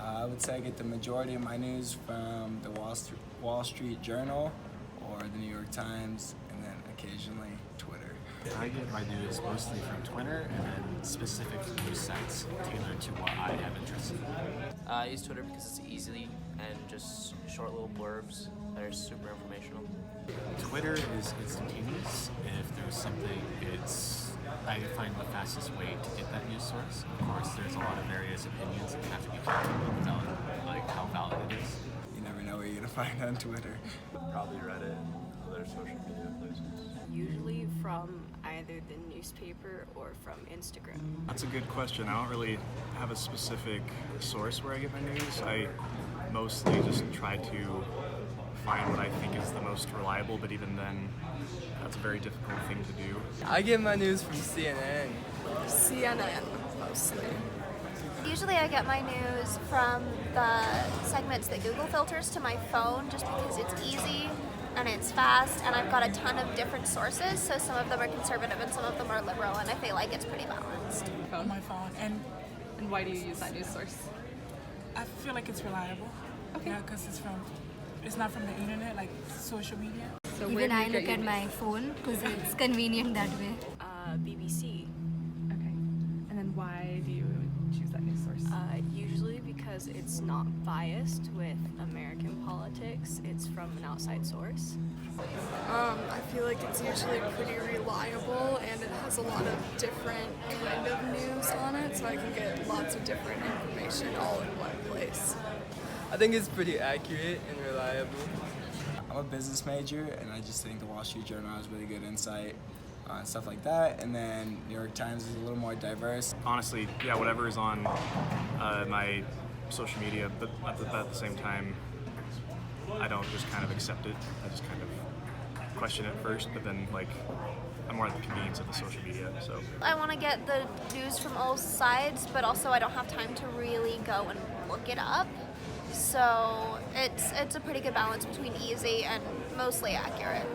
I would say I get the majority of my news from the Wall Street Journal or the New York Times, and then occasionally Twitter. I get my news mostly from Twitter and then specific news sites tailored to what I have interest in. I use Twitter because it's easy and just short little blurbs that are super informational. Twitter is instantaneous. If there's something, I find the fastest way to get that news source. Of course, there's a lot of various opinions that have to be calculated, like how valid it is. You never know what you're gonna find on Twitter. Probably Reddit and other social media places. Usually from either the newspaper or from Instagram. That's a good question. I don't really have a specific source where I get my news. I mostly just try to find what I think is the most reliable, but even then, that's a very difficult thing to do. I get my news from CNN. CNN mostly. Usually I get my news from the segments that Google filters to my phone just because it's easy and it's fast and I've got a ton of different sources, so some of them are conservative and some of them are liberal, and I feel like it's pretty balanced. On my phone. And why do you use that news source? I feel like it's reliable. Okay. Yeah, because it's not from the internet, like social media. So Even I look at my phone because it's convenient that way. BBC. Okay. And then why do you choose that news source? Usually because it's not biased with American politics. It's from an outside source. I feel like it's usually pretty reliable and it has a lot of different kind of news on it, so I can get lots of different information all in one place. I think it's pretty accurate and reliable. I'm a business major, and I just think the Wall Street Journal has really good insight on stuff like that. And then New York Times is a little more diverse. Honestly, yeah, whatever is on my social media, but at the same time, I don't just kind of accept it. I just kind of question it first, but then I'm more at the convenience of the social media. So I want to get the news from all sides, but also I don't have time to really go and look it up. So it's a pretty good balance between easy and mostly accurate.